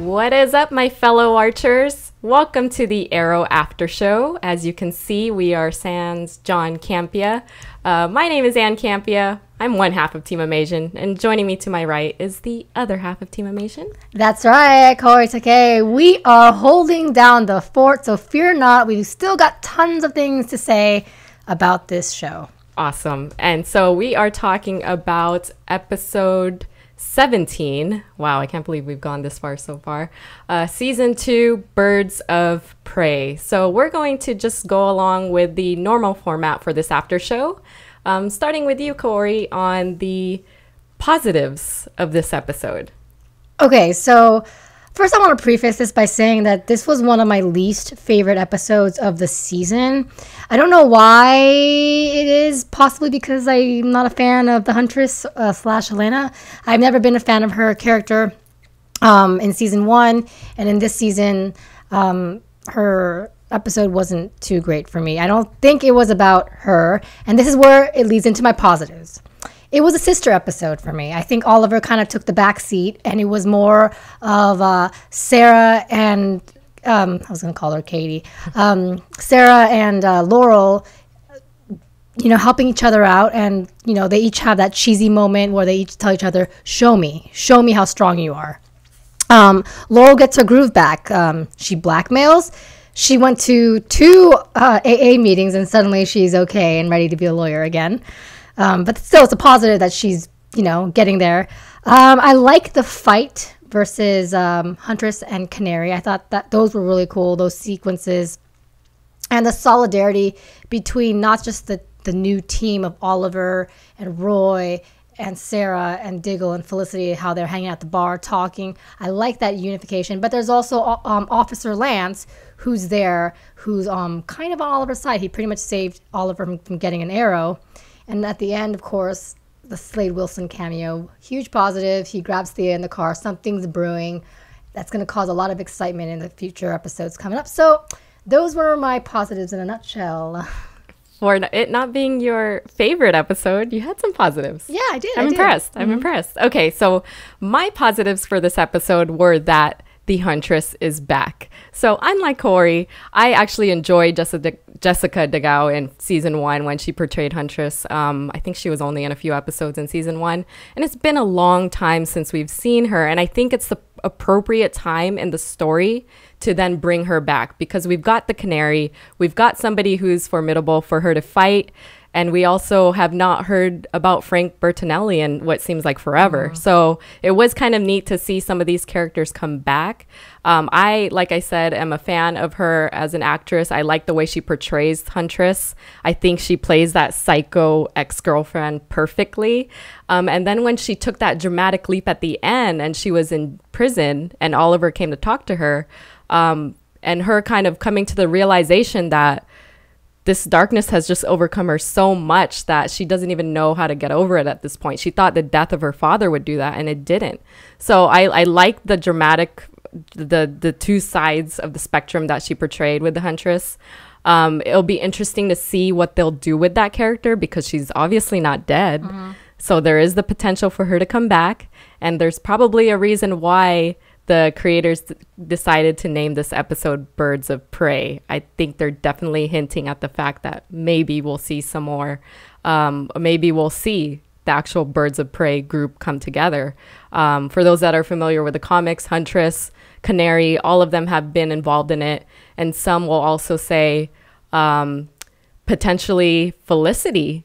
What is up, my fellow archers? Welcome to the Arrow After Show. As you can see, we are sans John Campea. My name is Ann Campea. I'm one half of Team Amazing, and joining me to my right is the other half of Team Amazing. That's right, Kaori. Okay, we are holding down the fort, so fear not. We've still got tons of things to say about this show. Awesome. And so we are talking about episode 17. Wow, I can't believe we've gone this far so far. Season 2, Birds of Prey. So we're going to just go along with the normal format for this after show. Starting with you, Kaori, on the positives of this episode. Okay, so first I want to preface this by saying that this was one of my least favorite episodes of the season. I don't know why it is, possibly because I'm not a fan of the Huntress slash Helena. I've never been a fan of her character in season 1, and in this season, her episode wasn't too great for me. I don't think it was about her, and this is where it leads into my positives. It was a sister episode for me. I think Oliver kind of took the back seat, and it was more of Sarah and I was going to call her Katie. Sarah and Laurel, helping each other out, and they each have that cheesy moment where they each tell each other, show me how strong you are. Laurel gets her groove back. She blackmails. She went to 2 AA meetings, and suddenly she's okay and ready to be a lawyer again. But still, it's a positive that she's, getting there. I like the fight versus Huntress and Canary. I thought that those were really cool, those sequences. And the solidarity between not just the new team of Oliver and Roy and Sarah and Diggle and Felicity, how they're hanging out at the bar talking. I like that unification. But there's also Officer Lance, who's there, who's kind of on Oliver's side. He pretty much saved Oliver from getting an arrow. And at the end, of course, the Slade Wilson cameo, huge positive. He grabs Thea in the car. Something's brewing. That's going to cause a lot of excitement in the future episodes coming up. So those were my positives in a nutshell. For it not being your favorite episode, you had some positives. Yeah, I did. I'm impressed. Mm-hmm. I'm impressed. Okay, so my positives for this episode were that the Huntress is back. So unlike Corey, I actually enjoyed Jessica DeGao in season 1 when she portrayed Huntress. I think she was only in a few episodes in season 1. And it's been a long time since we've seen her. And I think it's the appropriate time in the story to then bring her back, because we've got the Canary, we've got somebody who's formidable for her to fight, and we also have not heard about Frank Bertinelli in what seems like forever. So it was kind of neat to see some of these characters come back. Like I said, am a fan of her as an actress. I like the way she portrays Huntress. I think she plays that psycho ex-girlfriend perfectly. And then when she took that dramatic leap at the end and she was in prison and Oliver came to talk to her, and her kind of coming to the realization that this darkness has just overcome her so much that she doesn't even know how to get over it at this point. She thought the death of her father would do that, and it didn't. So I like the dramatic, the 2 sides of the spectrum that she portrayed with the Huntress. It'll be interesting to see what they'll do with that character, because she's obviously not dead. So there is the potential for her to come back, and there's probably a reason why the creators decided to name this episode Birds of Prey. I think they're definitely hinting at the fact that maybe we'll see some more, maybe we'll see the actual Birds of Prey group come together. For those that are familiar with the comics, Huntress, Canary, all of them have been involved in it. And some will also say potentially Felicity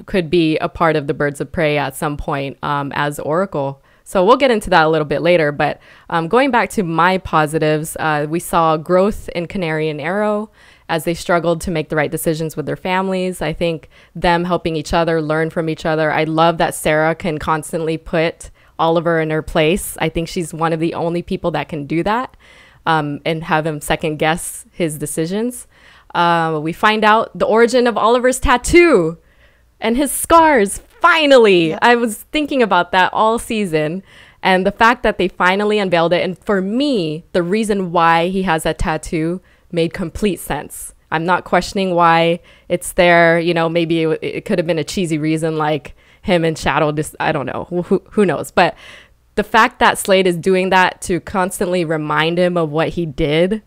could be a part of the Birds of Prey at some point as Oracle. So we'll get into that a little bit later. But going back to my positives, we saw growth in Canary and Arrow as they struggled to make the right decisions with their families. I think them helping each other, learn from each other. I love that Sarah can constantly put Oliver in her place. I think she's one of the only people that can do that and have him second guess his decisions. We find out the origin of Oliver's tattoo and his scars. Finally, I was thinking about that all season, and the fact that they finally unveiled it. And for me, the reason why he has that tattoo made complete sense. I'm not questioning why it's there. Maybe it could have been a cheesy reason like him and Shadow. I don't know. Who knows? But the fact that Slade is doing that to constantly remind him of what he did,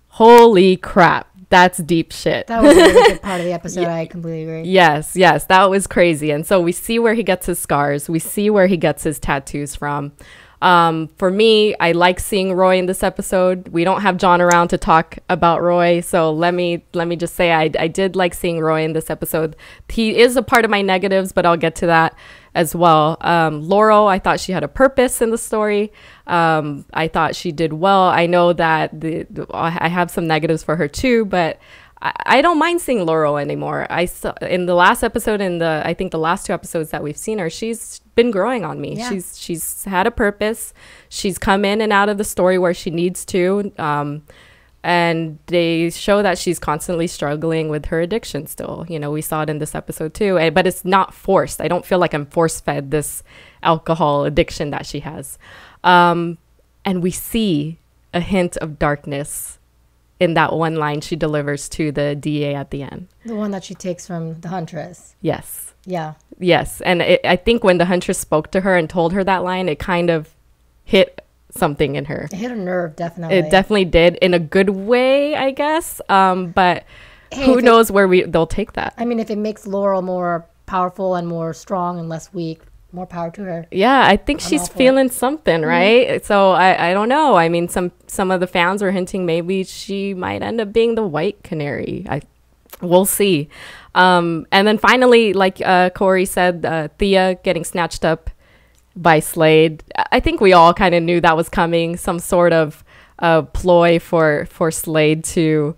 holy crap, that's deep shit. That was a really good part of the episode. I completely agree. Yes, that was crazy. And so we see where he gets his scars. We see where he gets his tattoos from. For me, I like seeing Roy in this episode. We don't have John around to talk about Roy, so let me just say I did like seeing Roy in this episode. He is a part of my negatives, but I'll get to that as well. Laurel, I thought she had a purpose in the story. I thought she did well. I know that I have some negatives for her too, but I don't mind seeing Laurel anymore. I saw in the last episode, I think the last 2 episodes that we've seen her, she's been growing on me. Yeah. She's had a purpose. She's come in and out of the story where she needs to. And they show that she's constantly struggling with her addiction still. You know, we saw it in this episode too, but it's not forced. I don't feel like I'm force-fed this alcohol addiction that she has. And we see a hint of darkness in that one line she delivers to the DA at the end. The one that she takes from the Huntress. Yes. Yeah. Yes. And I think when the Huntress spoke to her and told her that line, it kind of hit something in her. It hit a nerve, definitely. It definitely did, in a good way, I guess. But hey, who knows where they'll take that. I mean, if it makes Laurel more powerful and more strong and less weak, more power to her. Yeah, I think she's feeling something, right? Mm-hmm. So I don't know. I mean, some of the fans were hinting maybe she might end up being the white canary. We'll see. And then finally, like Corey said, Thea getting snatched up by Slade. I think we all kind of knew that was coming. Some sort of ploy for Slade to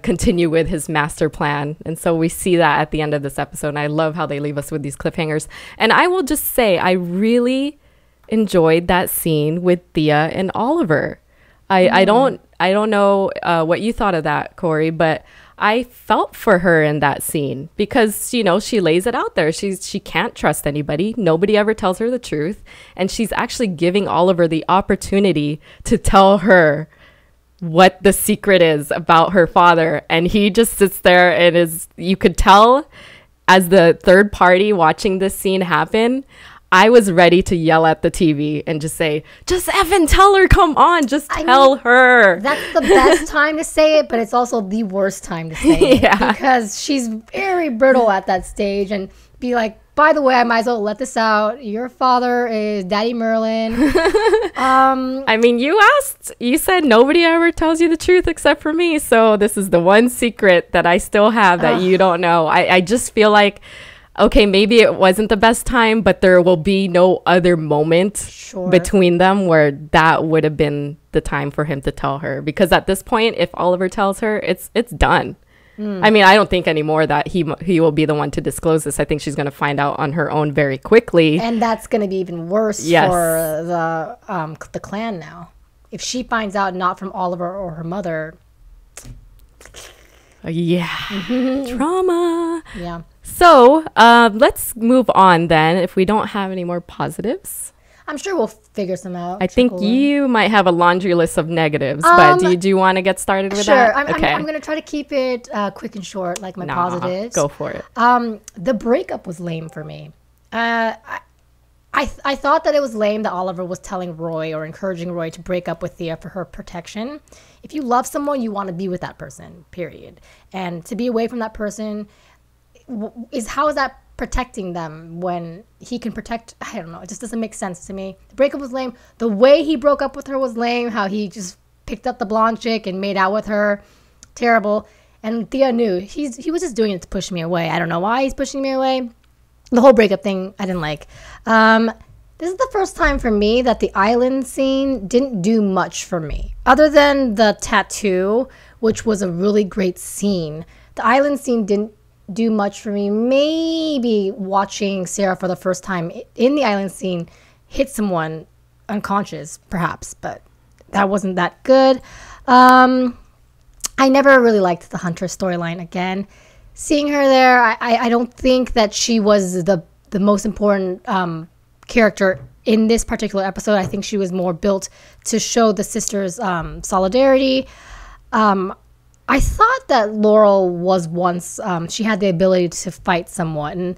continue with his master plan. And so we see that at the end of this episode. And I love how they leave us with these cliffhangers. And I will just say, I really enjoyed that scene with Thea and Oliver. I don't know what you thought of that, Corey, but I felt for her in that scene because, you know, she lays it out there. She can't trust anybody. Nobody ever tells her the truth. And she's actually giving Oliver the opportunity to tell her what the secret is about her father. And he just sits there and you could tell as the third party watching this scene happen, I was ready to yell at the TV and just say, just effing tell her, come on, just tell her. That's the best time to say it, but it's also the worst time to say it. Because she's very brittle at that stage and be like, by the way, I might as well let this out. Your father is Daddy Merlin. I mean, you said nobody ever tells you the truth except for me. So this is the one secret that I still have that you don't know. I just feel like, okay, maybe it wasn't the best time, but there will be no other moment between them where that would have been the time for him to tell her. Because at this point, if Oliver tells her, it's done. I mean, I don't think anymore that he will be the one to disclose this. I think she's going to find out on her own very quickly. And that's going to be even worse for the clan now. If she finds out not from Oliver or her mother. Trauma. Yeah. So let's move on then if we don't have any more positives. I'm sure we'll figure some out. I think you might have a laundry list of negatives, but do you want to get started with that? Sure. I'm going to try to keep it quick and short, like my positives. Go for it. The breakup was lame for me. I thought that it was lame that Oliver was telling Roy or encouraging Roy to break up with Thea for her protection. If you love someone, you want to be with that person, period. And to be away from that person, how is that protecting them when he can protect? I don't know. It just doesn't make sense to me. The breakup was lame. The way he broke up with her was lame. How he just picked up the blonde chick and made out with her. Terrible. And Thea knew. He was just doing it to push me away. I don't know why he's pushing me away. The whole breakup thing, I didn't like. This is the first time for me that the island scene didn't do much for me. Other than the tattoo, which was a really great scene. The island scene didn't do much for me. Maybe watching Sarah for the first time in the island scene hit someone unconscious, perhaps, but that wasn't that good. I never really liked the Huntress storyline again. Seeing her there, I don't think that she was the most important character in this particular episode. I think she was more built to show the sisters' solidarity. I thought that Laurel was once, she had the ability to fight someone. And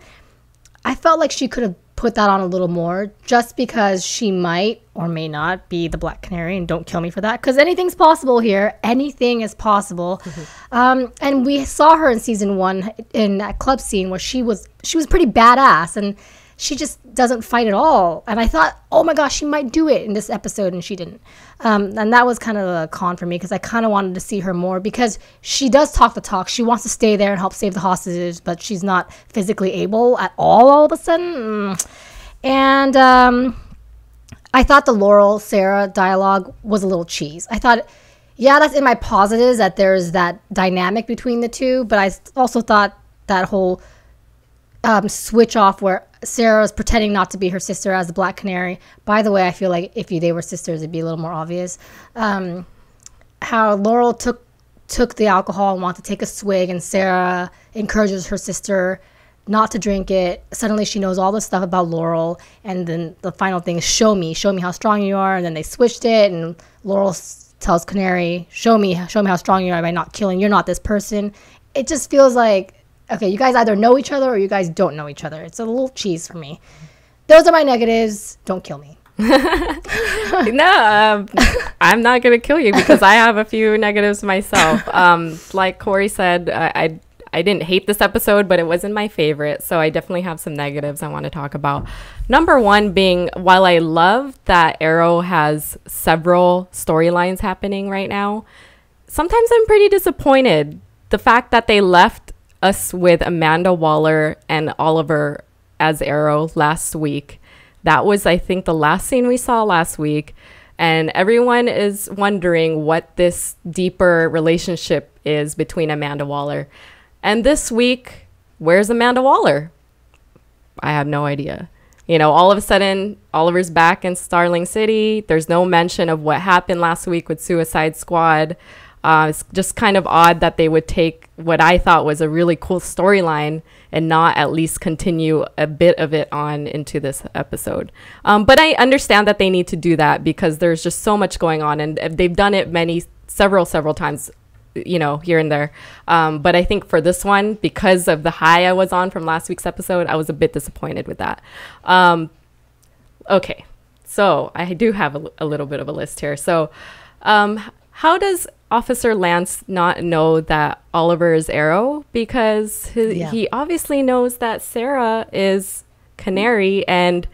I felt like she could have put that on a little more, just because she might or may not be the Black Canary, and don't kill me for that, because anything's possible here. Anything is possible. And we saw her in season 1 in that club scene where she was pretty badass, and she just doesn't fight at all. And I thought, oh my gosh, she might do it in this episode, and she didn't. And that was kind of a con for me, because I kind of wanted to see her more, because she does talk the talk. She wants to stay there and help save the hostages, but she's not physically able at all of a sudden. And I thought the Laurel Sarah dialogue was a little cheese. I thought, yeah, that's in my positives, that there's that dynamic between the two, but I also thought that whole switch off where Sarah's pretending not to be her sister as the Black Canary. By the way, I feel like if they were sisters, it'd be a little more obvious. How Laurel took the alcohol and wanted to take a swig, and Sarah encourages her sister not to drink it. Suddenly she knows all this stuff about Laurel, and then the final thing is show me how strong you are. And then they switched it, and Laurel tells Canary, show me how strong you are by not killing. You're not this person. It just feels like, okay, you guys either know each other or you guys don't know each other. It's a little cheese for me. Those are my negatives. Don't kill me. No, I'm not going to kill you, because I have a few negatives myself. Like Corey said, I didn't hate this episode, but it wasn't my favorite. So I definitely have some negatives I want to talk about. Number one being, while I love that Arrow has several storylines happening right now, sometimes I'm pretty disappointed. The fact that they left us with Amanda Waller and Oliver as Arrow last week. That was, I think, the last scene we saw last week. And everyone is wondering what this deeper relationship is between Amanda Waller. And this week, where's Amanda Waller? I have no idea. You know, all of a sudden, Oliver's back in Starling City. There's no mention of what happened last week with Suicide Squad. It's just kind of odd that they would take what I thought was a really cool storyline and not at least continue a bit of it on into this episode. But I understand that they need to do that, because there's just so much going on, and they've done it several times, you know, here and there. But I think for this one, because of the high I was on from last week's episode, I was a bit disappointed with that. Okay, so I do have a little bit of a list here. So how does Officer Lance not know that Oliver is Arrow? Because he obviously knows that Sarah is Canary, and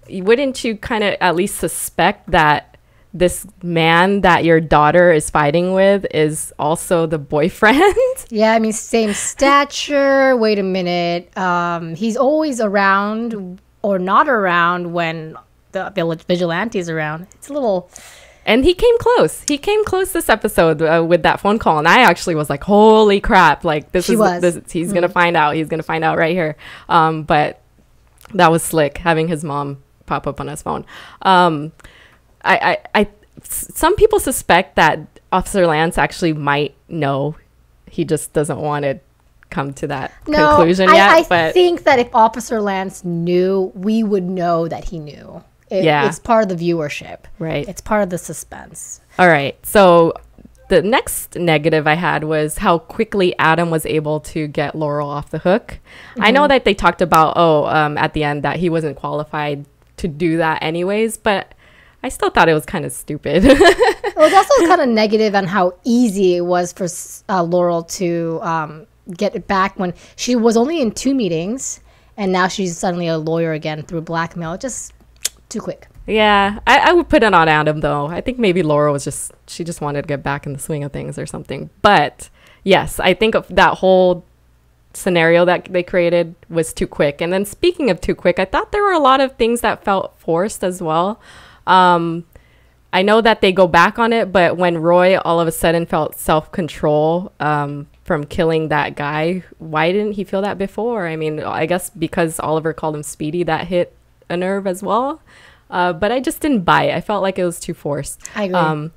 wouldn't you kind of at least suspect that this man that your daughter is fighting with is also the boyfriend? Yeah, I mean, same stature. Wait a minute. He's always around or not around when the vigilante is around. It's a little... And he came close. He came close this episode with that phone call. And I actually was like, holy crap. Like, he's going to find out. He's going to find out right here. But that was slick, having his mom pop up on his phone. Some people suspect that Officer Lance actually might know. He just doesn't want to come to that conclusion yet. I think that if Officer Lance knew, we would know that he knew. It's part of the viewership. Right. It's part of the suspense. All right. So the next negative I had was how quickly Adam was able to get Laurel off the hook. Mm-hmm. I know that they talked about, at the end, that he wasn't qualified to do that anyways, but I still thought it was kind of stupid. It was also kind of negative on how easy it was for Laurel to get it back when she was only in 2 meetings, and now she's suddenly a lawyer again through blackmail. Just too quick. Yeah, I would put it on Adam, though. I think maybe Laura was she just wanted to get back in the swing of things or something. But yes, I think of that whole scenario that they created was too quick. And then speaking of too quick, I thought there were a lot of things that felt forced as well. I know that they go back on it, but when Roy all of a sudden felt self-control from killing that guy, why didn't he feel that before? I mean, I guess because Oliver called him Speedy, that hit a nerve as well. But I just didn't buy it. I felt like it was too forced. I agree.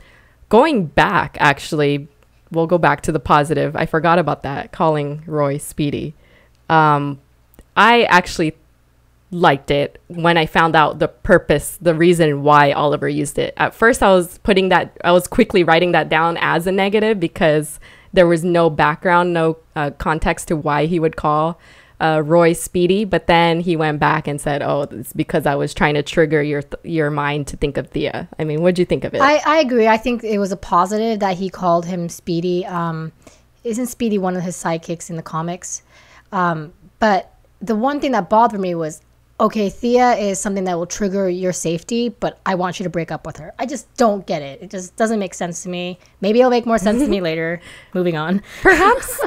Going back, actually, we'll go back to the positive. I forgot about that, calling Roy Speedy. I actually liked it when I found out the purpose, the reason why Oliver used it. At first, I was quickly writing that down as a negative because there was no background, no context to why he would call Roy Speedy, but then he went back and said, "Oh, it's because I was trying to trigger your mind to think of Thea." I mean, what'd you think of it? I agree. I think it was a positive that he called him Speedy. Isn't Speedy one of his sidekicks in the comics? But the one thing that bothered me was, okay, Thea is something that will trigger your safety, but I want you to break up with her. I just don't get it. It just doesn't make sense to me. Maybe it'll make more sense to me later. Moving on. Perhaps.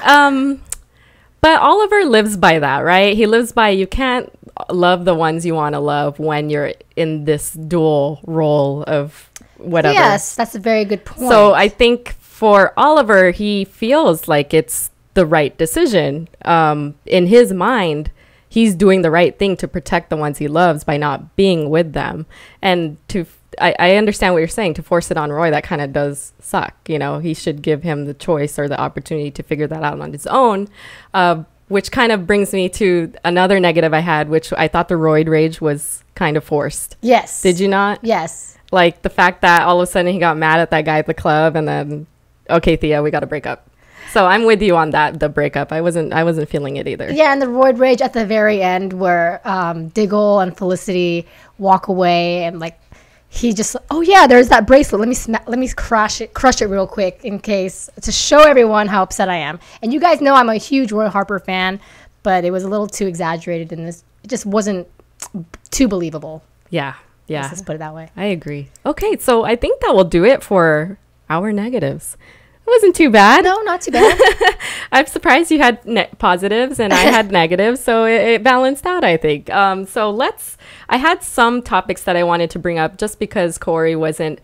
But Oliver lives by that, right? He lives by, you can't love the ones you want to love when you're in this dual role of whatever. Yes, that's a very good point. So I think for Oliver, he feels like it's the right decision. In his mind, he's doing the right thing to protect the ones he loves by not being with them. And I understand what you're saying. To force it on Roy, that kind of does suck. You know, he should give him the choice or the opportunity to figure that out on his own. Which kind of brings me to another negative I had, which I thought the roid rage was kind of forced. Yes. Did you not? Yes. Like the fact that all of a sudden he got mad at that guy at the club and then, okay, Thea, we got to break up. So I'm with you on that, the breakup. I wasn't feeling it either. Yeah, and the roid rage at the very end where Diggle and Felicity walk away and like he just, oh yeah, there's that bracelet. Let me crush it real quick in case to show everyone how upset I am. And you guys know I'm a huge Roy Harper fan, but it was a little too exaggerated in this. It just wasn't too believable. Yeah. Let's just put it that way. I agree. Okay, so I think that will do it for our negatives. It wasn't too bad. No, not too bad. I'm surprised you had positives and I had negatives, so it balanced out, I think. I had some topics that I wanted to bring up just because Corey wasn't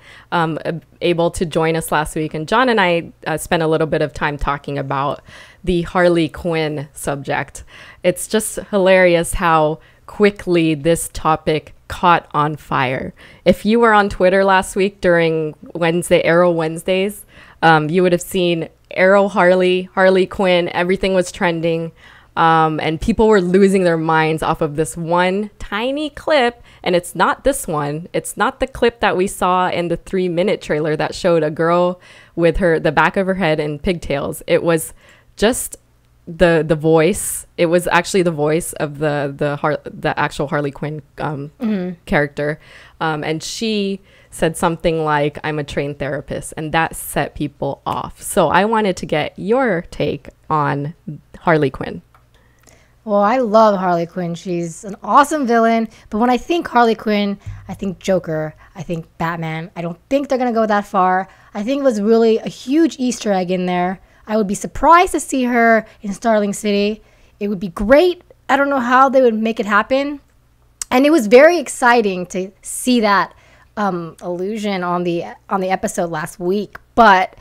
able to join us last week. And John and I spent a little bit of time talking about the Harley Quinn subject. It's just hilarious how quickly this topic caught on fire. If you were on Twitter last week during Arrow Wednesdays, you would have seen Arrow Harley Quinn, everything was trending. And people were losing their minds off of this one tiny clip. And it's not this one. It's not the clip that we saw in the 3-minute trailer that showed a girl with the back of her head in pigtails. It was just the voice. It was actually the voice of the actual Harley Quinn character. And she said something like, "I'm a trained therapist," and that set people off. So I wanted to get your take on Harley Quinn. Well, I love Harley Quinn. She's an awesome villain. But when I think Harley Quinn, I think Joker. I think Batman. I don't think they're going to go that far. I think it was really a huge Easter egg in there. I would be surprised to see her in Starling City. It would be great. I don't know how they would make it happen. And it was very exciting to see that illusion on the episode last week. But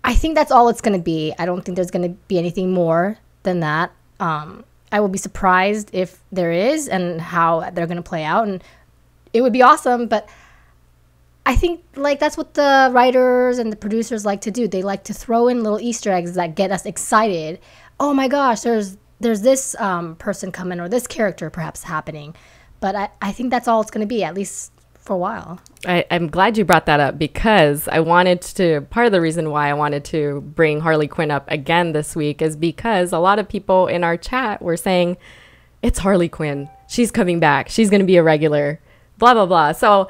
I think that's all it's going to be. I don't think there's going to be anything more than that. I will be surprised if there is and how they're going to play out. And it would be awesome. But I think like that's what the writers and the producers like to do. They like to throw in little Easter eggs that get us excited. Oh my gosh, there's this person coming or this character perhaps happening. But I think that's all it's going to be, at least for a while. I'm glad you brought that up because part of the reason why I wanted to bring Harley Quinn up again this week is because a lot of people in our chat were saying, it's Harley Quinn. She's coming back. She's going to be a regular. Blah, blah, blah. So,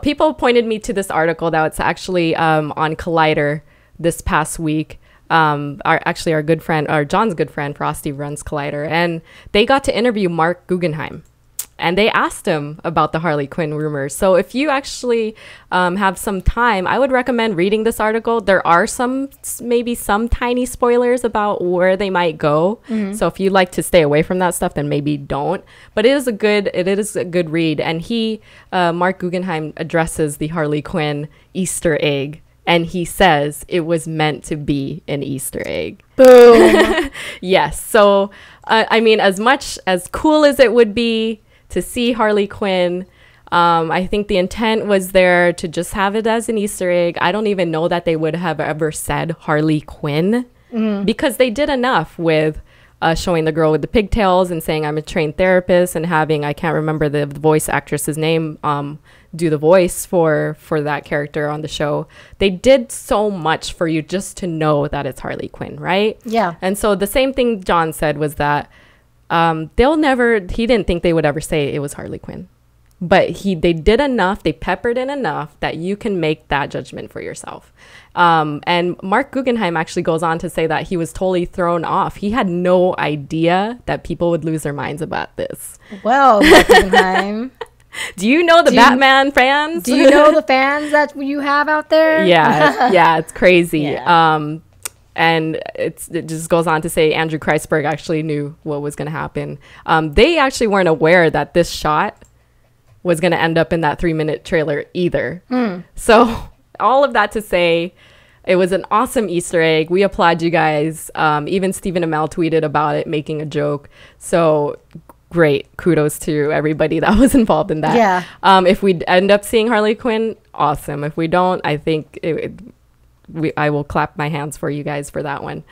people pointed me to this article that was actually on Collider this past week. Our good friend, John's good friend, Frosty, runs Collider. And they got to interview Mark Guggenheim. And they asked him about the Harley Quinn rumors. So if you actually have some time, I would recommend reading this article. There are maybe some tiny spoilers about where they might go. Mm-hmm. So if you like to stay away from that stuff, then maybe don't. But it is a good read. And Mark Guggenheim addresses the Harley Quinn Easter egg. And he says it was meant to be an Easter egg. Boom. Yes. So, as much as cool as it would be to see Harley Quinn, I think the intent was there to just have it as an Easter egg. I don't even know that they would have ever said Harley Quinn because they did enough with showing the girl with the pigtails and saying I'm a trained therapist and having, I can't remember the voice actress's name, do the voice for that character on the show. They did so much for you just to know that it's Harley Quinn, right? Yeah. And so the same thing John said was that he didn't think they would ever say it was Harley Quinn. But they did enough, they peppered in enough that you can make that judgment for yourself. And Mark Guggenheim actually goes on to say that he was totally thrown off. He had no idea that people would lose their minds about this. Well, Mark Guggenheim. Do you know the Batman fans? Do you know the fans that you have out there? Yeah, it's crazy. Yeah. And it just goes on to say Andrew Kreisberg actually knew what was going to happen. They actually weren't aware that this shot was going to end up in that 3-minute trailer either. So all of that to say, it was an awesome Easter egg. We applaud you guys. Even Stephen Amell tweeted about it, making a joke. So great. Kudos to everybody that was involved in that. Yeah. If we end up seeing Harley Quinn, awesome. If we don't, I think I will clap my hands for you guys for that one.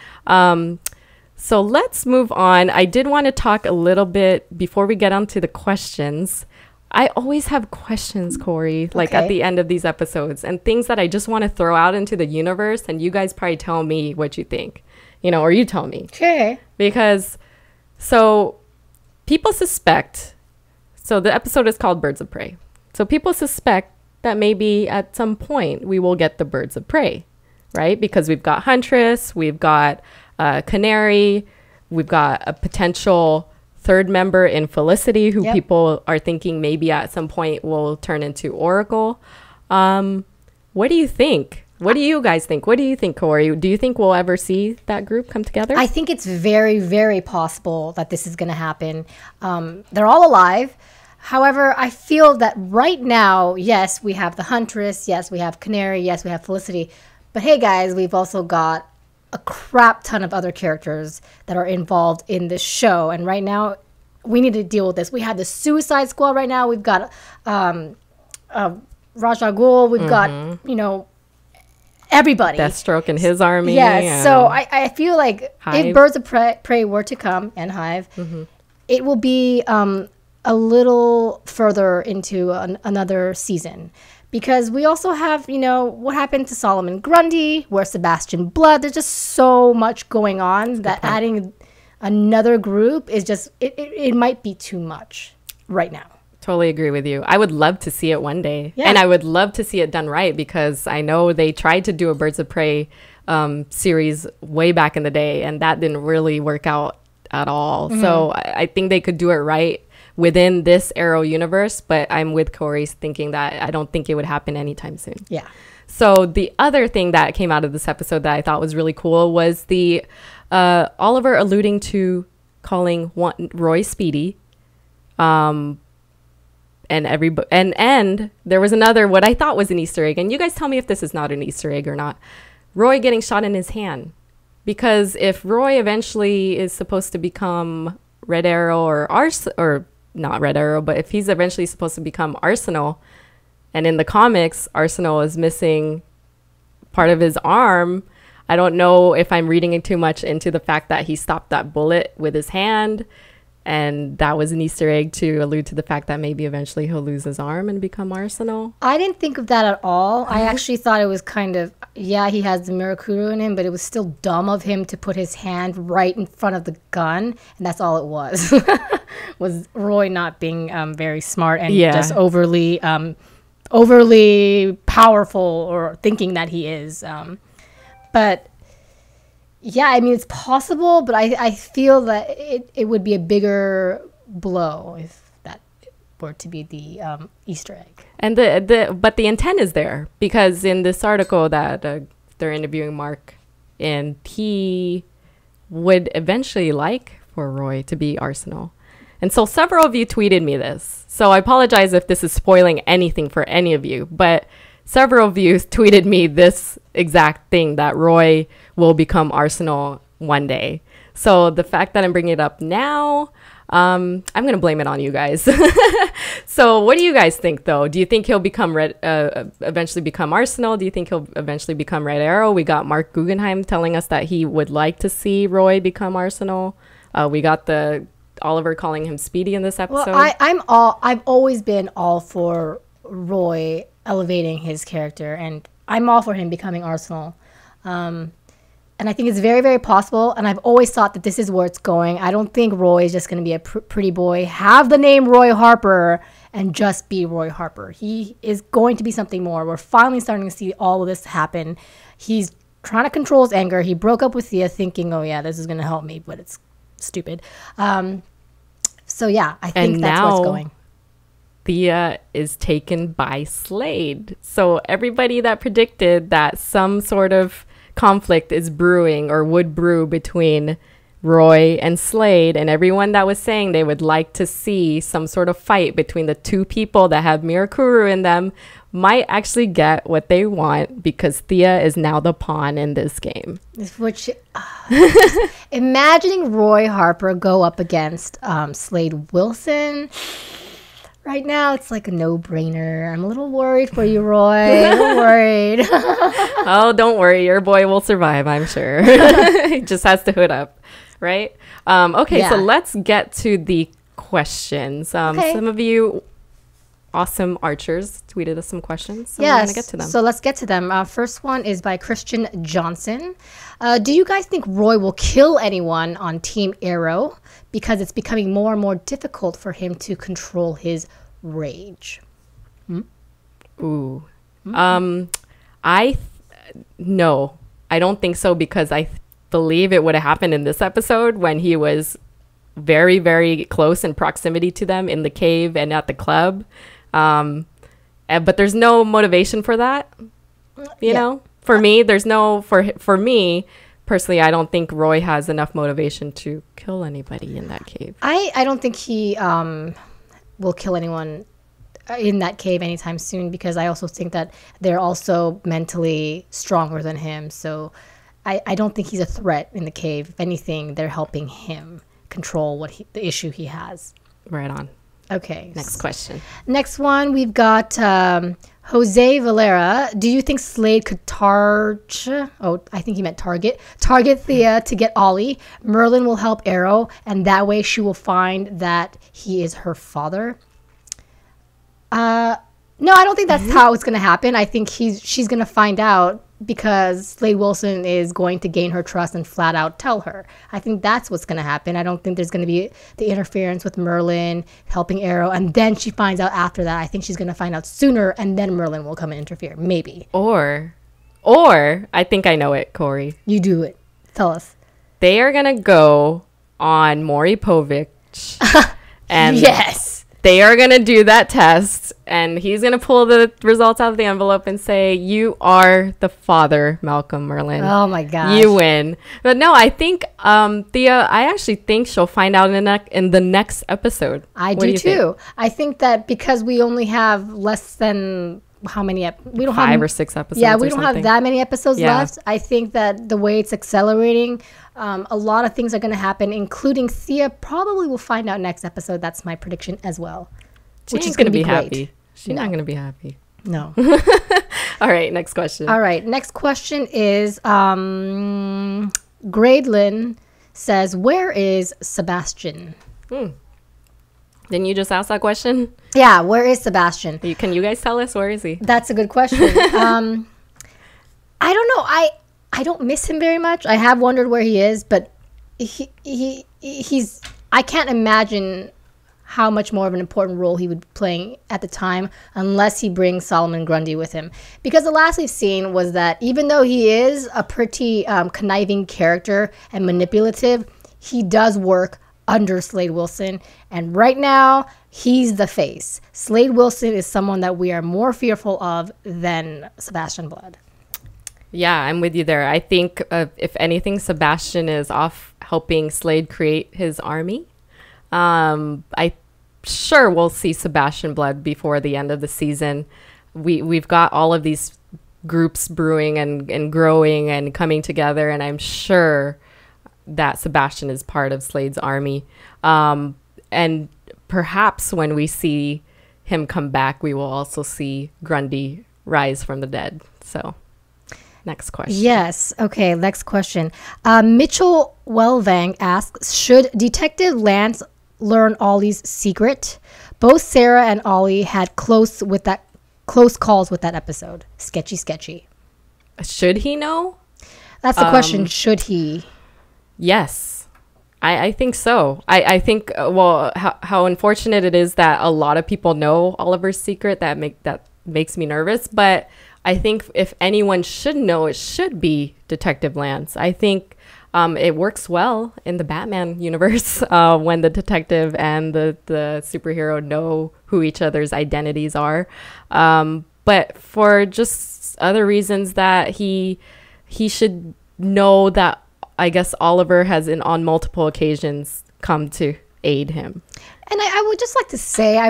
So let's move on. I did want to talk a little bit before we get onto the questions. I always have questions, Corey, like at the end of these episodes, and things that I just want to throw out into the universe, and you guys probably tell me what you think, or you tell me. Okay. Because, so people suspect, so the episode is called Birds of Prey. So people suspect that maybe at some point we will get the Birds of Prey, right? Because we've got Huntress, we've got Canary, we've got a potential third member in Felicity, who people are thinking maybe at some point will turn into Oracle. What do you think? What do you guys think? What do you think, Corey? Do you think we'll ever see that group come together? I think it's very, very possible that this is going to happen. They're all alive. However, I feel that right now, yes, we have the Huntress. Yes, we have Canary. Yes, we have Felicity. But hey, guys, we've also got a crap ton of other characters that are involved in this show, and right now we need to deal with this. We have the Suicide Squad right now. We've got Ra's al Ghul. We've got everybody. Deathstroke and his army. Yeah. So I feel like Hive. If Birds of Prey were to come, and Hive, it will be a little further into another season. Because we also have, what happened to Solomon Grundy, where's Sebastian Blood. There's just so much going on that adding another group is just, it might be too much right now. Totally agree with you. I would love to see it one day. Yeah. And I would love to see it done right, because I know they tried to do a Birds of Prey series way back in the day, and that didn't really work out at all. So I think they could do it right within this Arrow universe, but I'm with Corey thinking that I don't think it would happen anytime soon. Yeah. So the other thing that came out of this episode that I thought was really cool was the Oliver alluding to calling Roy Speedy. And there was another, what I thought was an Easter egg, and you guys tell me if this is not an Easter egg or not. Roy getting shot in his hand. Because if Roy eventually is supposed to become Red Arrow or not Red Arrow, but if he's eventually supposed to become Arsenal, and in the comics, Arsenal is missing part of his arm, I don't know if I'm reading too much into the fact that he stopped that bullet with his hand, and that was an Easter egg to allude to the fact that maybe eventually he'll lose his arm and become Arsenal. I didn't think of that at all. I actually thought it was kind of, he has the Mirakuru in him, but it was still dumb of him to put his hand right in front of the gun, and that's all it was. Was Roy not being very smart and just overly powerful, or thinking that he is. But yeah, I mean, it's possible, but I feel that it would be a bigger blow if that were to be the Easter egg. And but the intent is there, because in this article that they're interviewing Mark, and he would eventually like for Roy to be Arsenal. And so several of you tweeted me this. So I apologize if this is spoiling anything for any of you, but several of you tweeted me this exact thing, that Roy will become Arsenal one day. So the fact that I'm bringing it up now, I'm going to blame it on you guys. So what do you guys think, though? Do you think he'll become eventually become Arsenal? Do you think he'll eventually become Red Arrow? We got Mark Guggenheim telling us that he would like to see Roy become Arsenal. We got the Oliver calling him Speedy in this episode. Well, I've always been all for Roy elevating his character, and I'm all for him becoming Arsenal. And I think it's very, very possible. And I've always thought that this is where it's going. I don't think Roy is just going to be a pretty boy, have the name Roy Harper, and just be Roy Harper. He is going to be something more. We're finally starting to see all of this happen. He's trying to control his anger. He broke up with Thea thinking, oh, yeah, this is going to help me, but it's stupid. So, yeah, I think that's where it's going. Thea is taken by Slade. So everybody that predicted that some sort of conflict is brewing or would brew between Roy and Slade, and everyone that was saying they would like to see some sort of fight between the two people that have Mirakuru in them, might actually get what they want, because Thea is now the pawn in this game. Which, imagining Roy Harper go up against Slade Wilson right now, it's like a no-brainer. I'm a little worried for you, Roy. A little worried. Oh, don't worry. Your boy will survive, I'm sure. He just has to hood up, right? Okay, yeah. So let's get to the questions. Okay. Some of you awesome archers tweeted us some questions, so we're going to get to them. So let's get to them. First one is by Christian Johnson. Do you guys think Roy will kill anyone on Team Arrow because it's becoming more and more difficult for him to control his rage? Ooh. No, I don't think so, because I believe it would have happened in this episode when he was very, very close in proximity to them in the cave and at the club. But there's no motivation for that, you know? For me, there's no, for me personally, I don't think Roy has enough motivation to kill anybody in that cave. I don't think he will kill anyone in that cave anytime soon, because I also think that they're also mentally stronger than him. So I don't think he's a threat in the cave. If anything, they're helping him control the issue he has. Right on. Okay. Next question. Next one, we've got Jose Valera. Do you think Slade could I think he meant target Thea to get Ollie? Merlin will help Arrow, and that way she will find that he is her father. No, I don't think that's how it's going to happen. I think she's going to find out, because Slade Wilson is going to gain her trust and flat out tell her. I think that's what's going to happen. I don't think there's going to be the interference with Merlin helping Arrow, and then she finds out after that. I think she's going to find out sooner, and then Merlin will come and interfere. Maybe. Or I think I know it, Corey. You do it. Tell us. They are going to go on Maury Povich. And yes. They are going to do that test, and he's going to pull the results out of the envelope and say, you are the father, Malcolm Merlin. Oh, my gosh. You win. But no, I think Thea, I actually think she'll find out in the next episode. I do too. I think that because we only have less than how many? We don't have 5 or 6 episodes. Yeah, we don't have that many episodes left. I think that the way it's accelerating, a lot of things are going to happen, including Thea probably will find out next episode. That's my prediction as well. Which is going to be happy. She's not going to be happy. No. All right, next question. All right, next question is Gradelin says, where is Sebastian? Didn't you just ask that question? Yeah, where is Sebastian? Can you guys tell us, where is he? That's a good question. I don't know. I don't miss him very much. I have wondered where he is, but he's I can't imagine how much more of an important role he would be playing at the time unless he brings Solomon Grundy with him. Because the last we've seen was that even though he is a pretty conniving character and manipulative, he does work under Slade Wilson, and right now he's the face. Slade Wilson is someone that we are more fearful of than Sebastian Blood. Yeah, I'm with you there. I think if anything, Sebastian is off helping Slade create his army. I sure we'll see Sebastian Blood before the end of the season. We've got all of these groups brewing and growing and coming together, and I'm sure that Sebastian is part of Slade's army. And perhaps when we see him come back, we will also see Grundy rise from the dead. So next question. Yes. Okay, next question. Mitchell Wellvang asks, should Detective Lance learn Ollie's secret? Both Sarah and Ollie had close calls with that episode. Sketchy. Should he know? That's the question. Should he? Yes, I think so. I think, well, how unfortunate it is that a lot of people know Oliver's secret. That makes me nervous. But I think if anyone should know, it should be Detective Lance. I think it works well in the Batman universe when the detective and the superhero know who each other's identities are. But for just other reasons that he should know that, I guess Oliver has on multiple occasions come to aid him. And I would just like to say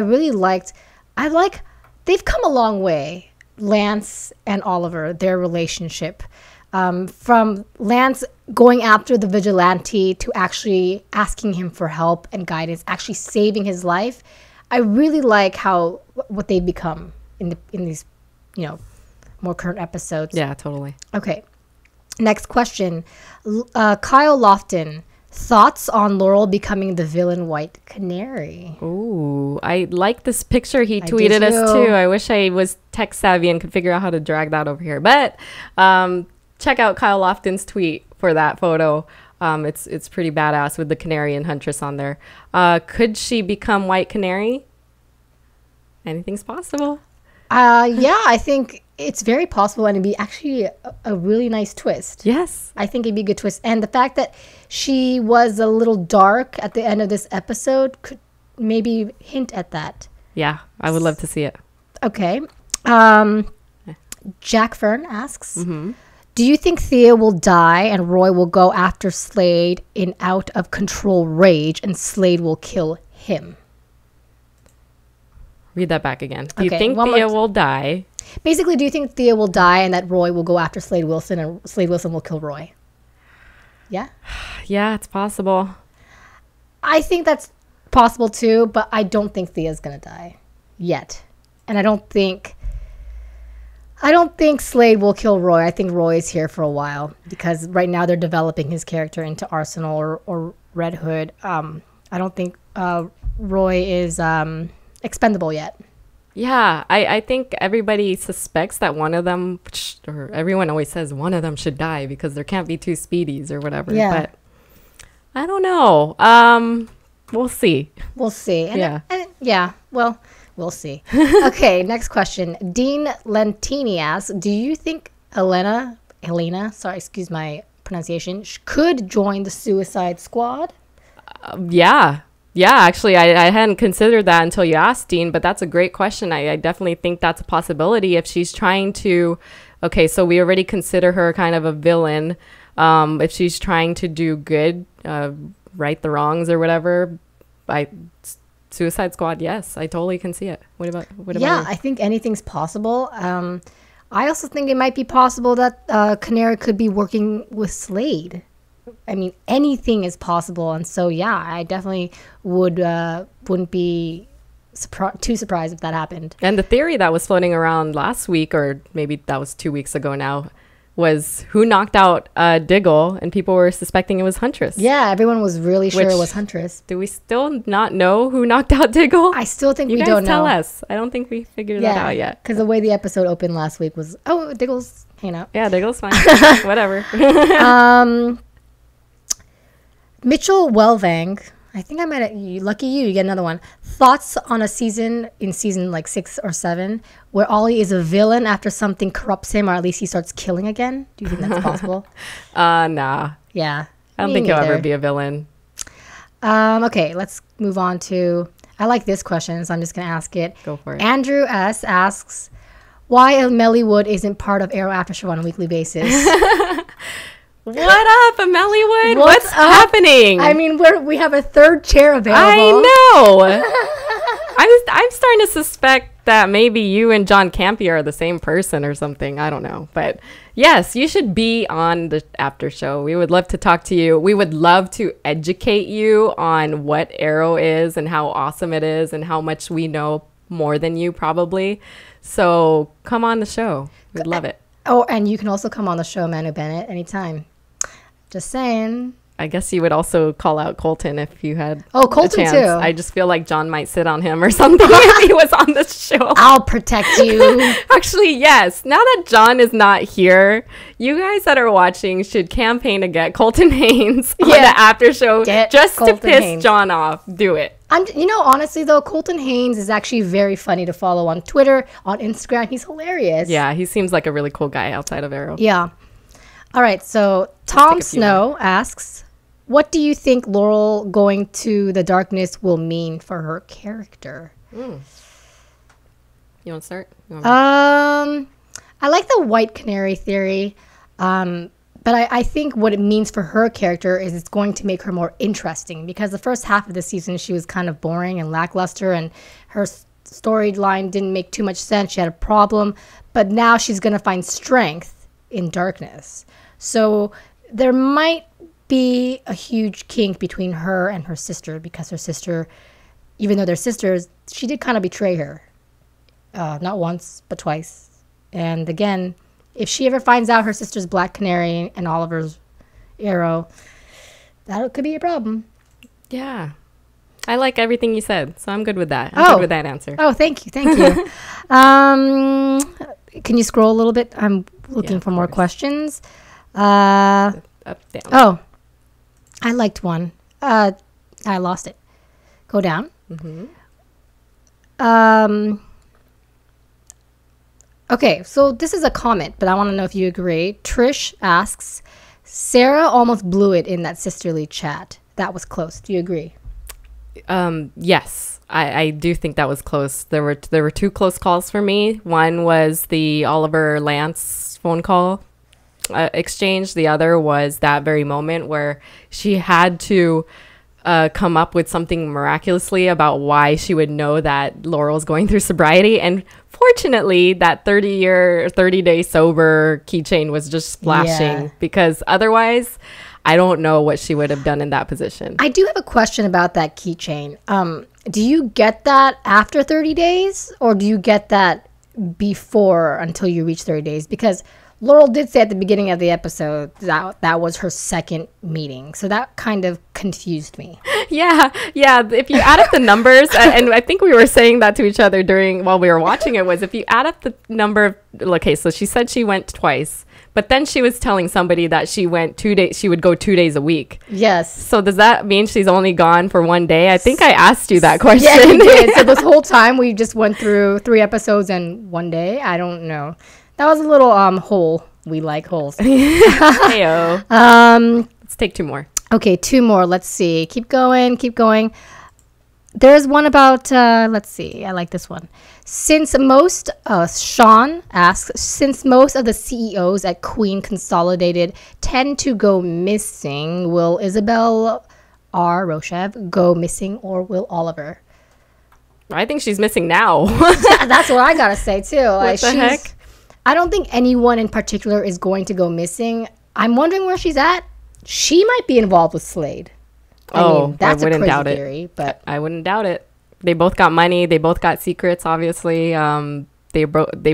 they've come a long way, Lance and Oliver, their relationship. From Lance going after the vigilante to actually asking him for help and guidance, actually saving his life. I really like what they've become in these, more current episodes. Yeah, totally. Okay. Next question. Kyle Lofton, thoughts on Laurel becoming the villain White Canary? Ooh, I like this picture he tweeted us too. I wish I was tech savvy and could figure out how to drag that over here. But check out Kyle Lofton's tweet for that photo. It's pretty badass with the canary and Huntress on there. Could she become White Canary? Anything's possible. Yeah, I think it's very possible, and it'd be actually a really nice twist. Yes. I think it'd be a good twist. And the fact that she was a little dark at the end of this episode could maybe hint at that. Yeah, I would love to see it. Okay. Jack Fern asks, do you think Thea will die and Roy will go after Slade in out of control rage and Slade will kill him? Read that back again. Do you think Thea will die? Basically, do you think Thea will die and that Roy will go after Slade Wilson and Slade Wilson will kill Roy? Yeah? Yeah, it's possible. I think that's possible too, but I don't think Thea's going to die yet. And I don't think Slade will kill Roy. I think Roy is here for a while because right now they're developing his character into Arsenal or Red Hood. I don't think Roy is expendable yet. Yeah, I think everybody suspects that one of them, or everyone always says one of them should die because there can't be two Speedies or whatever. Yeah. But I don't know. We'll see. We'll see. Well, we'll see. Okay, next question. Dean Lentini asks, do you think Helena, sorry, excuse my pronunciation, could join the Suicide Squad? Yeah, actually, I hadn't considered that until you asked, Dean, but that's a great question. I definitely think that's a possibility if she's trying to, okay, so we already consider her kind of a villain. If she's trying to do good, right the wrongs or whatever, Suicide Squad, yes, I totally can see it. What about you? I think anything's possible. I also think it might be possible that Canary could be working with Slade. I mean, anything is possible, and so I definitely wouldn't be too surprised if that happened. And the theory that was floating around last week, or maybe that was 2 weeks ago now, was who knocked out Diggle, and people were suspecting it was Huntress. Yeah, everyone was really sure it was Huntress. Do we still not know who knocked out Diggle? I still think we don't know. Tell us. I don't think we figured that out yet. Because the way the episode opened last week was, Diggle's hanging out. Yeah, Diggle's fine. Whatever. Mitchell Welvang, I think I might have, lucky you get another one. Thoughts on a season like 6 or 7 where Ollie is a villain after something corrupts him, or at least he starts killing again? Do you think that's possible? Nah. Yeah. I don't think he'll ever be a villain. Okay, let's move on to, I like this question, so I'm just going to ask it. Go for it. Andrew S. asks, why Melly Wood isn't part of Arrow After Show on a weekly basis? What up, Ameliewood? What's happening? I mean, we have a third chair available. I know. I'm starting to suspect that maybe you and John Campea are the same person or something. I don't know. But yes, you should be on the after show. We would love to talk to you. We would love to educate you on what Arrow is and how awesome it is and how much we know more than you probably. So come on the show. We'd love it. Oh, and you can also come on the show, Manu Bennett, anytime. Just saying. I guess you would also call out Colton if you had Colton a chance. too. I just feel like John might sit on him or something if he was on this show. I'll protect you. Actually, yes. Now that John is not here, you guys that are watching should campaign to get Colton Haynes on the after show just Colton to piss Haynes. John off. Do it. Honestly though, Colton Haynes is actually very funny to follow on Twitter, on Instagram. He's hilarious. Yeah, he seems like a really cool guy outside of Arrow. Yeah. All right, so Tom Snow asks, what do you think Laurel going to the darkness will mean for her character? You want to start? I like the white canary theory, but I think what it means for her character is it's going to make her more interesting, because the first half of the season she was kind of boring and lackluster, and her storyline didn't make too much sense. She had a problem, but now she's going to find strength in darkness. So there might be a huge kink between her and her sister, because her sister, even though they're sisters, she did kind of betray her. Not once, but twice. And again, if she ever finds out her sister's Black Canary and Oliver's Arrow, that could be a problem. Yeah. I like everything you said, so I'm good with that. I'm good with that answer. Oh, thank you. Can you scroll a little bit? I'm looking for more questions. Up, down. Oh, I liked one. I lost it. Go down. Okay, so this is a comment, but I want to know if you agree. Trish asks, Sarah almost blew it in that sisterly chat. That was close. Do you agree? Yes, I do think that was close. There were two close calls for me. One was the Oliver Lance phone call exchange. The other was that very moment where she had to come up with something miraculously about why she would know that Laurel's going through sobriety. And fortunately, that 30-day sober keychain was just flashing, because otherwise, I don't know what she would have done in that position. I do have a question about that keychain. Do you get that after 30 days, or do you get that before, until you reach 30 days? Because Laurel did say at the beginning of the episode that was her second meeting. So that kind of confused me. Yeah. If you add up the numbers, and I think we were saying that to each other while we were watching it, was if you add up the number of, okay, so she said she went twice, but then she was telling somebody that she went 2 days, she would go 2 days a week. Yes. So does that mean she's only gone for 1 day? I think I asked you that question. Yeah, you did. So this whole time we just went through 3 episodes and 1 day? I don't know. That was a little hole. We like holes. Heyo. Let's take 2 more. Okay, 2 more. Let's see. Keep going. There's one about, let's see. I like this one. Sean asks, since most of the CEOs at Queen Consolidated tend to go missing, will Isabel R. Rochev go missing, or will Oliver? I think she's missing now. That's what I gotta say, too. What the heck? I don't think anyone in particular is going to go missing. I'm wondering where she's at. She might be involved with Slade. I mean, that's a crazy theory, but I wouldn't doubt it. They both got money. They both got secrets, obviously. They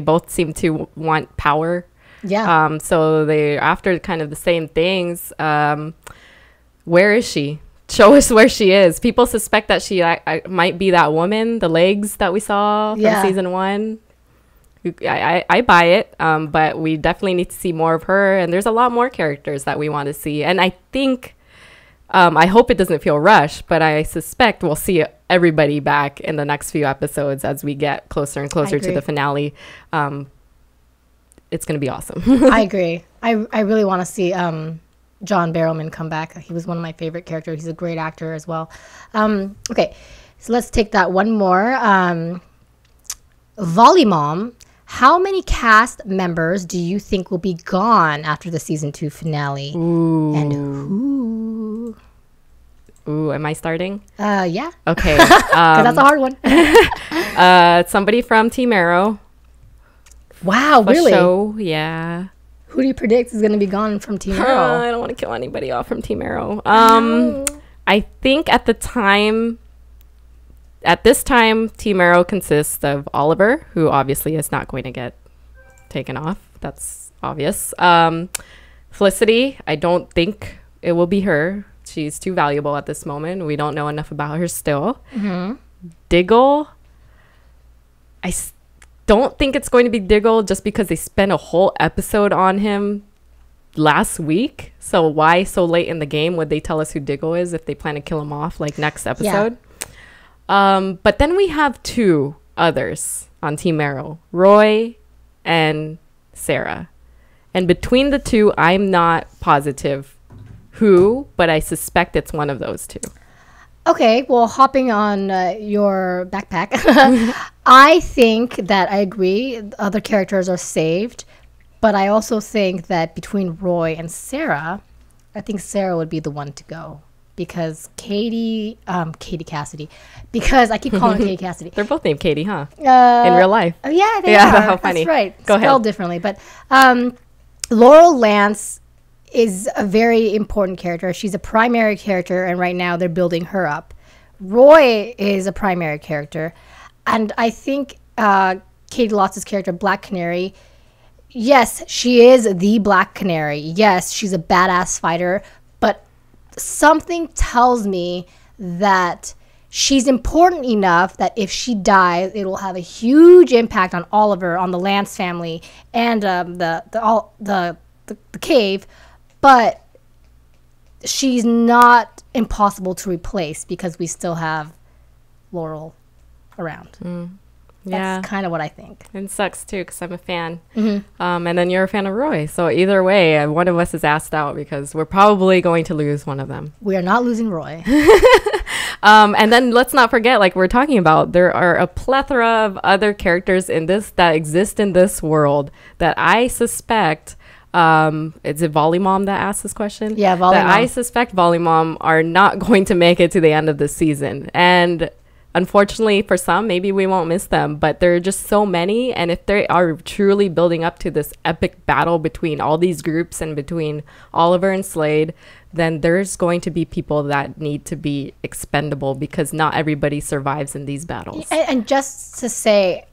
both seem to want power. Yeah. So they're after kind of the same things. Where is she? Show us where she is. People suspect that she might be that woman, the legs that we saw from season 1. I buy it, but we definitely need to see more of her. And there's a lot more characters that we want to see. And I think, I hope it doesn't feel rushed, but I suspect we'll see everybody back in the next few episodes as we get closer and closer to the finale. It's going to be awesome. I agree. I really want to see John Barrowman come back. He was one of my favorite characters. He's a great actor as well. Okay, so let's take that one more. Volleymom, how many cast members do you think will be gone after the season 2 finale? Ooh. And who? Ooh, am I starting? Yeah. Okay. Because that's a hard one. Somebody from Team Arrow. Wow, really? Show, yeah. Who do you predict is going to be gone from Team Arrow? I don't want to kill anybody off from Team Arrow. I think at this time, Team Arrow consists of Oliver, who obviously is not going to get taken off. That's obvious. Felicity, I don't think it will be her. She's too valuable at this moment. We don't know enough about her still. Diggle, don't think it's going to be Diggle just because they spent a whole episode on him last week. So why so late in the game would they tell us who Diggle is if they plan to kill him off like next episode? But then we have two others on Team Arrow, Roy and Sarah. And between the two, I'm not positive who, but I suspect it's one of those two. Okay, well, hopping on your backpack, I think that I agree. Other characters are saved, but I also think that between Roy and Sarah, I think Sarah would be the one to go because Katie Cassidy, because I keep calling her Katie Cassidy. They're both named Katie, huh? In real life. Yeah, they are. How funny. That's right. Go Spelled ahead. differently, but Laurel Lance is a very important character. She's a primary character, and right now they're building her up. Roy is a primary character, and I think Katie Lotz's character, Black Canary, yes, she is the Black Canary. Yes, she's a badass fighter, but something tells me that she's important enough that if she dies, it will have a huge impact on Oliver, on the Lance family, and the cave. But she's not impossible to replace because we still have Laurel around. That's kind of what I think. It sucks too because I'm a fan. And then you're a fan of Roy. So either way, one of us is asked out because we're probably going to lose one of them. We are not losing Roy. And then let's not forget, like we're talking about, there are a plethora of other characters in this that exist in this world that I suspect. Is it Volleymom that asked this question? Yeah, Volleymom. That I suspect Volleymom are not going to make it to the end of the season. And unfortunately for some, maybe we won't miss them, but there are just so many. And if they are truly building up to this epic battle between all these groups and between Oliver and Slade, then there's going to be people that need to be expendable because not everybody survives in these battles. And just to say,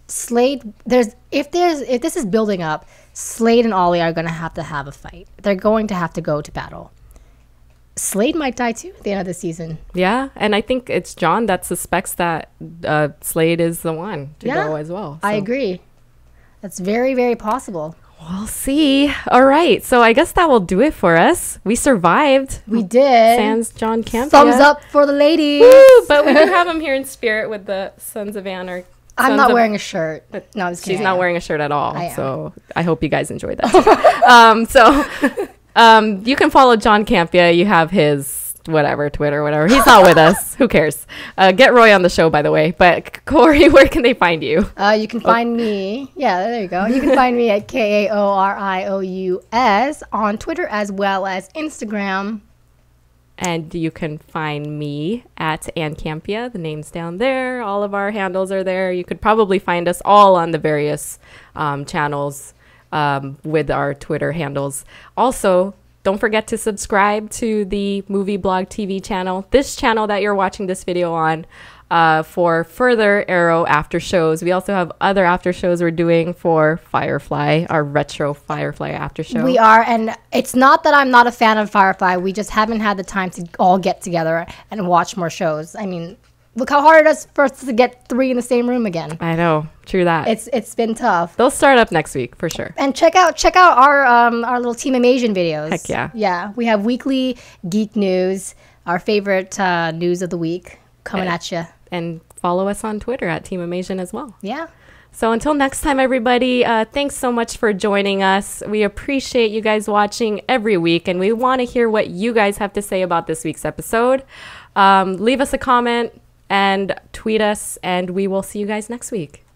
Slade, if this is building up, Slade and Ollie are going to have a fight. They're going to have to go to battle. Slade might die too at the end of the season. Yeah, and I think it's John that suspects that Slade is the one to go as well. So. I agree. That's very, very possible. We'll see. All right, so I guess that will do it for us. We survived. We did. Sans John Campea. Thumbs up for the ladies. Woo! But we do have him here in spirit with the Sons of Ann. I'm not wearing a shirt. No, I'm just kidding. She's not wearing a shirt at all. So I hope you guys enjoyed that. You can follow John Campea. You have his Twitter, whatever. He's not with us. Who cares? Get Roy on the show, by the way. But Corey, where can they find you? You can find me. Yeah, there you go. You can find me at KAORIOUS on Twitter as well as Instagram. And you can find me at Ann Campea. The name's down there. All of our handles are there. You could probably find us all on the various channels with our Twitter handles. Also, don't forget to subscribe to the Movie Blog TV channel, this channel that you're watching this video on, for further Arrow after shows. We also have other after shows we're doing for Firefly, our retro Firefly after show. We are, and it's not that I'm not a fan of Firefly. We just haven't had the time to all get together and watch more shows. I mean, look how hard it is for us to get 3 in the same room again. I know, true that. It's been tough. They'll start up next week for sure. And check out our little Team Amazing videos. Heck yeah. Yeah, we have weekly geek news, our favorite news of the week coming at you. And follow us on Twitter at Team Amazing as well. Yeah. So until next time, everybody, thanks so much for joining us. We appreciate you guys watching every week, and we want to hear what you guys have to say about this week's episode. Leave us a comment and tweet us, and we will see you guys next week.